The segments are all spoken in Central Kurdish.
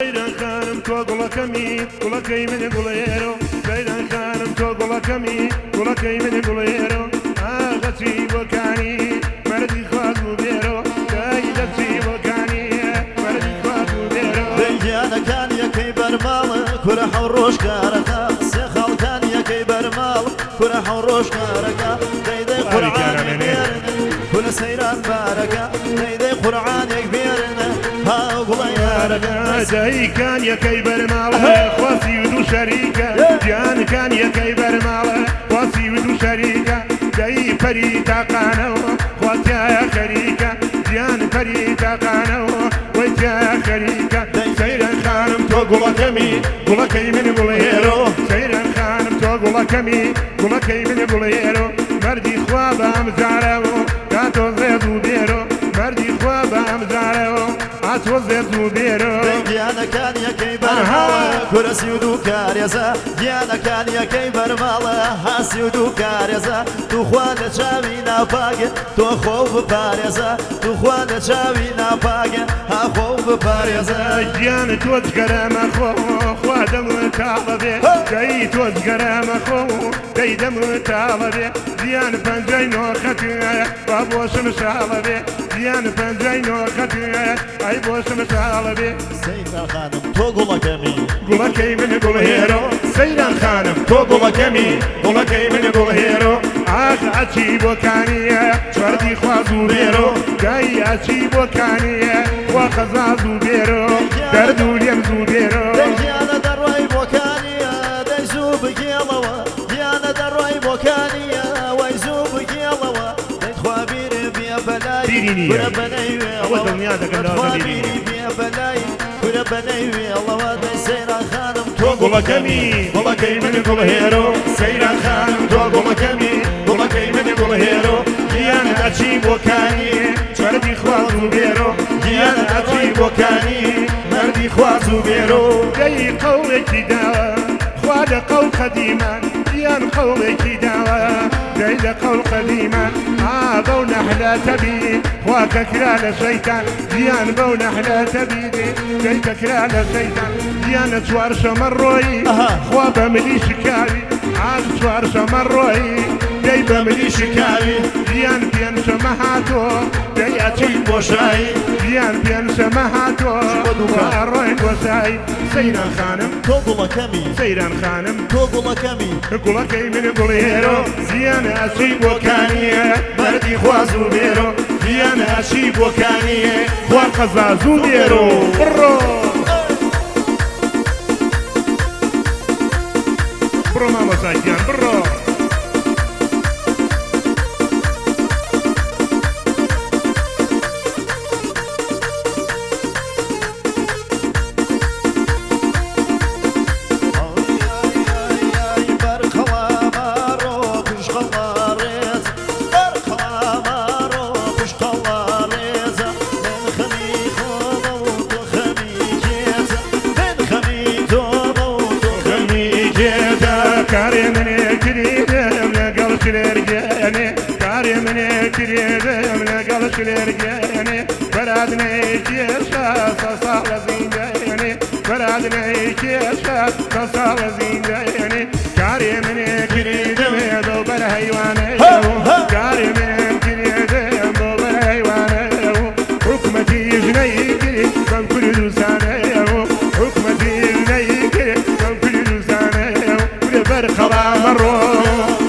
سەیران خانم تۆ گوڵەکەمی گوڵەکەی منە گوڵێرۆ سەیران خانم تۆ گوڵەکەمی گوڵەکەی منە گوڵێرۆ ئاغەچی بۆکانی مەردی خواز و بێرۆ دای دەچی بۆکانی مەردی خواز و بێرۆ دەنگیانەکان یەکەی بەرماڵە کورە حەو ڕۆژگارەکە سێ خاڵکان یەکەی بەرماڵ کورە حەو ڕۆژگارەکە دەیدەی قورعانێک بێرنە کورە سەیران بارەکە دەیدەی قورعانێک بێرنە هاو گوڵە یارەکە دایکان یەکەی بەرماڵە خواسی و دوو شەریکە گیانەکان یەکەی بەرماڵە خواسی و دوو شەریکە دەی پەری تاقانەوە خواتیایە خەریکە گیان پەری تاقانەوە وەی تایە خەریکە سەیران خانم تۆ گوڵەکەمی گوڵەکەی من گوڵێرۆ سەیران خانم تۆ گوڵەکەمی گوڵەکەی من گوڵێرۆ مەردی خوا بە ئەمزارەوە کاتۆ زێد و بێرۆ مەردی خوا بە ئەمزارەوە ئاتۆ زێد و بێرۆ دەنگیانەکان یەکەی بەرماڵە کورەسی و دوو کارێزە گیانەکان یەکەی بەرماڵە هاسی و دوو کارێزە توخوا لە چاوی ناپاگن تۆ خۆ بپارێزە توخوا لە چاوی ناپاگن ها خۆ بپارێزە گیان تۆ جگەرەمە خۆ خوا دەمت تاڵە بێ دەی تۆ جگەرەمە خۆ دەی دەمت تاڵە بێ گیان پەنجەی نۆخەتایە با بۆشم شاڵە بێ گیان پەنجەی نۆخەتایە ئەی بۆشم شاڵە بێ سەیران خانم تۆ گوڵەکەمی گوڵەکەی من گوڵهێرۆ سەیران خانم تۆ گوڵەکەمی گوڵەکەی من گوڵهێرۆ ئاخ ئەچی بۆکانیە چوەردی خواز و بێرۆ دای ئەچی بۆکانیە خوا خەزاز و بێرۆ دەرد و لێم زوو بێرۆ گیانە دەڕوای بۆکانیە دەی زوو بگێڵەوە گیانە دەڕوای بۆکانیە وای زوو بگێڵەوە دەیتخوا بیرێ بێ بەلای کورە بەنەی وێڵەوە بیری بێ بەلای کورە بەنەی وێڵەوە دەی سەیران خانم تۆ گوڵەکەمی گوڵەکەی من گوڵهێرۆ سەیران خانم تۆ گوڵەکەمی گوڵەکەی من گوڵهێرۆ گیان ئەچی بۆکانی چوەردی خواز و بێرۆ گیان ئەچی بۆکانی مەردی خواز و بێرۆ دەی قەوڵێکی داوە خوا لە قەوڵ قەدیمان گیان قەوڵێکی داوە دەی لە قەوڵ قەدیمان بەو نەحلاتە بی خوا کە کرا لە شەیتان گیان بەو نەحلاتە بیدێ دەی کە کرا لە شەیتان گیانە چوارشەمە ڕۆیی خوا بە ملی شکاوی ئاغ چوارشەمە ڕۆیی دەی بە ملی شکاوی گیان پێنجشەمە هاتۆ دەی ئەچی بۆشایی گیان پێنجشەمە هاتۆ ڕۆین بۆشایی سەیران خانم تۆ گوڵەکەمی سەیران خانم تۆ گوڵەکەمی گوڵەکەی من گوڵێرۆ گیانە ئەچی بۆکانیە مەردی خواز و بێرۆ گیانە ئەچی بۆکانیە خوا قەزاز و بێرۆ بڕۆ بڕۆ مامۆساگیان بڕۆ کارێ منێ کردم لەگەڵ شلێرگێنێ کارێ منێ کردم لەگەڵ شلێرگێنێ بەرادنەی کێشە سە ساڵە زیندێنێ بەرادنەی کێشە سە ساڵە زیندێنێ کارێ منێ کردم بۆ بەر هەیوانەیە کارێ منێ کردم بۆ بەر هەیوانەیە حکومەتی ژنەی کرد بەم کوردستانەیە حکومەتی ژنەی کرد بەم کوردستانەیە بەرقەڵامە ڕۆ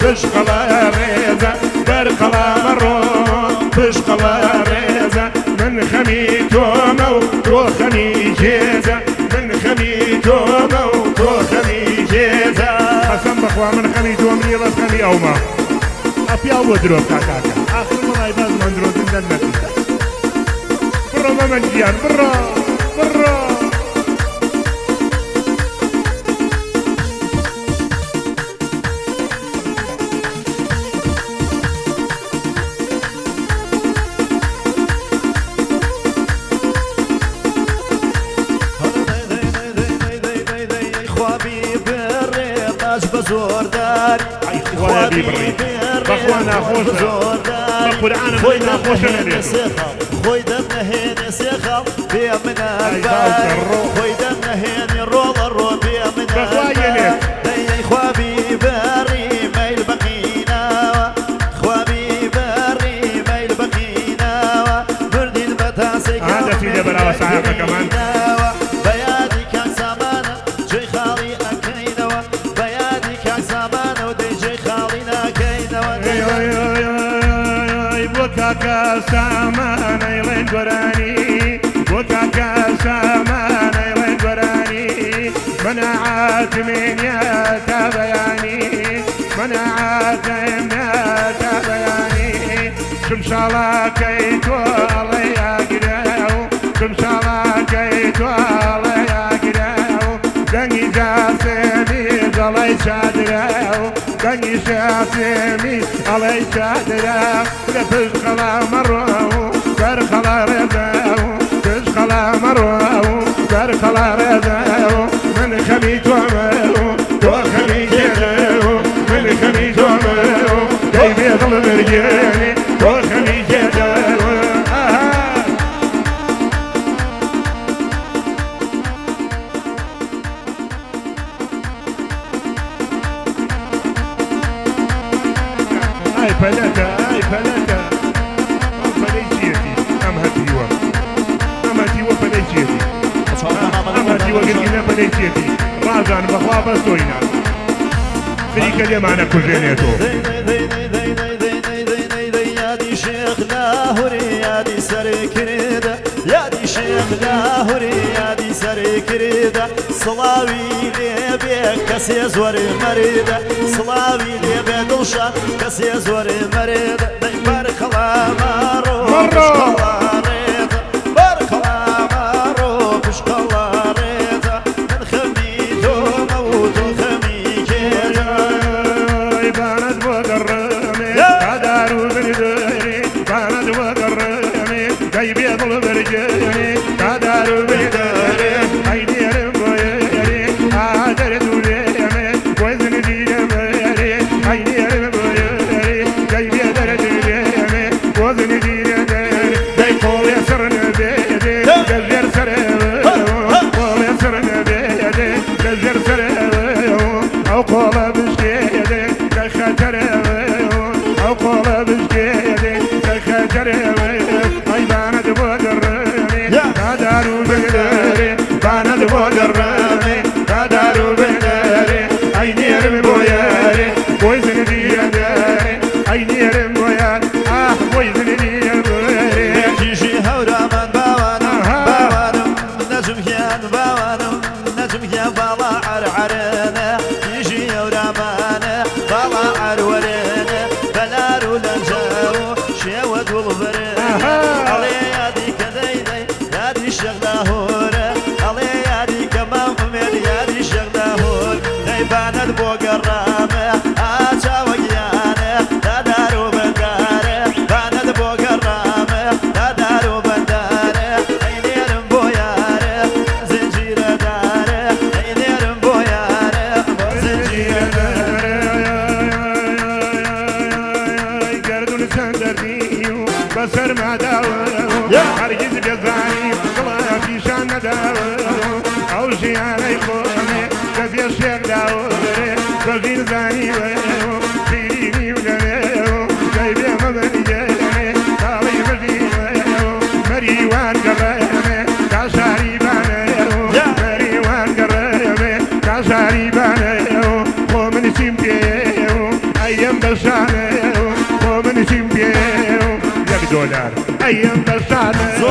پشقەڵە ڕێزە بەرقەڵامە ڕۆ پشقەڵە ڕێزە من خەمی تۆمە و تۆ خەمی جێزە من خەمی تۆمە و تۆ خەمی جێزە حەسەن بەخوا من خەمی تۆم نیە بەس خەمی ئەومە ئەپیا بۆ درۆ کاکاکە ئاخر وڵای بازمان درۆزندەن نەکردە بڕۆ مەمەن گیان بڕۆ بڕۆ زۆرداری خوابی بڕی بەخوا ناخۆشە بە قورعانە خۆی ناخۆشە نەبێت خۆی دەم نەهێنێ سێ خاڵ بێ منە خۆی دەم سامان يلين قراني وكاكا سامان يلين قراني مناعات من يا تابياني مناعات من يا تابياني شمشالا كيتو الله يا قداو شمشالا كيتو الله يا قداو دني جاسمي الله يشادراو دني جاسمي الله يشادراو تشخلا مرو ترخلا رضاو تشخلا مرو ترخلا رضاو من خميت ومرو وخميت يداو من خميت ومرو كيف يظل مرجاني وخميت يداو فلتا اي فلتا فليجيتي ام هاتيوا فليجيتي ام هاتيوا قلنا فليجيتي رازان بخوا بسوينا فريق اليمانة كجينيتو يا دي شيخ لاهوري يا دي سري كريدة يا دي شيخ لاهوري يا دي سري كريدة صلاوي لي بيك كسي زوري مريدة صلاوي لي بدلشان كسي زوري مريدة بارك الله مارو بشكلا ريدة بارك الله مارو بشكلا ريدة من خميتو موتو خميكيتا بانت وقرمي قدارو برداري بانت وقرمي كيف يضل برجاني قدارو برداري عيني رمبويري عادر دوليمي وزن دينميري عيني رمبويري كيف يدر دوليمي وزن دينميري داي قول يسرنا بيدي دزير سريو قول يسرنا بيدي دزير سريو او قول بشكيدي او قول بشكيدي اي باند بودرمي قدارو برداري باند بودرمي قدارو برداري اي نيرم بوياري ويزن دياداري اي نيرم بويار ويزن دياداري تيجي هورا من باوانم نجم كيان باوانم نجم كيان بالا عرعرنا تيجي هورا من بالا عرورنا بلارو لنجاو شيوة والبرنا علي يادي كذيدي يادي الشغلهورة علي يادي كمان من يادي الشغلهور نيبان بوقرامة آتا وقيانة تدارو بندارة بان بوقرامة تدارو بندارة اينيرم بويارة زنجيرة دارة اينيرم بويارة زنجيرة دارة قردون سندرديو بسر ما داو هرگز بزاني قلا في شان داو او شياني خوني كفي الشيخ داو بغير زاني ويو فيني ولنيو جايبه مبنياني طالي بغيو مريوان قرامي كاشاري بانيو مريوان قرامي كاشاري بانيو ومن سيمبيو ايام بشانيو ومن سيمبيو $1 ايام بشانيو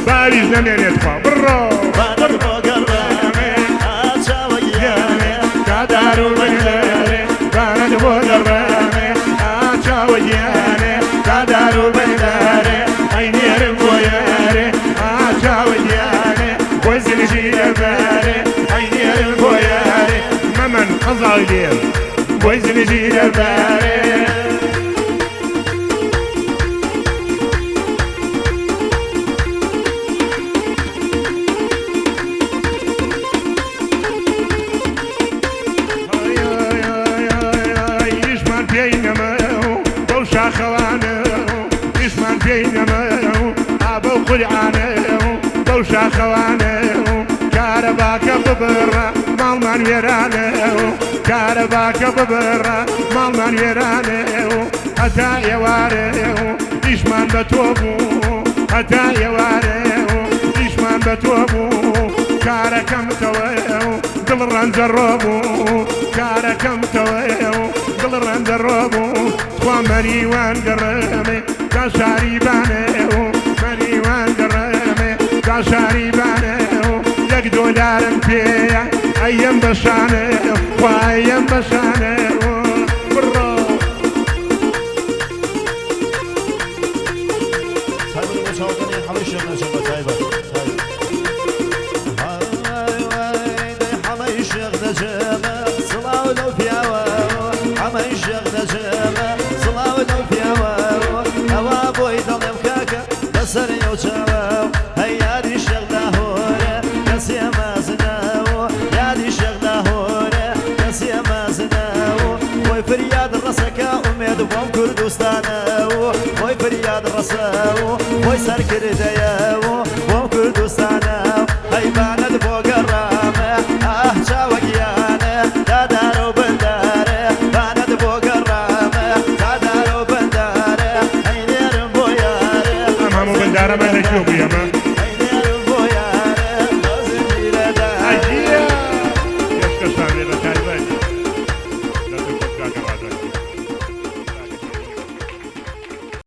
باريس نمين يدفع برو بان بوقرامي آتا وقيانة قدارو بنداري بان بوقرامي آتا وقيانة قدارو بنداري اي نيرم بوياري آتا وقيانة وزن جيرباري اي نيرم بوياري ممن قصالي وزن جيرباري بينما ابو خلعانه بوشا خوانه كارباك ببرا مال من ويرانه كارباك ببرا مال من ويرانه حتى يواره دشمن بتوبو حتى يواره دشمن بتوبو كاركم تويو دل رنجربو كاركم تويو دل رنجربو خوامري وان قرمي كشاري بانه شاری بانه یک دلارم پیا ایم بشانه خواهیم بشانه برو سایبر بچاوکنی حمش شغل شما سایبر حمش شغل جمع صلاة لو فيها حمش شغل جمع صلاة لو فيها هوا بوي ضلم كاكا دسر يوجاو هيا دي شغله هورا نسي ما زناو يا دي شغله هورا نسي ما زناو وي فرياد الرسكا اميد بوم كردستانو وي فرياد الرساو وي سر كردياو بوم كردستان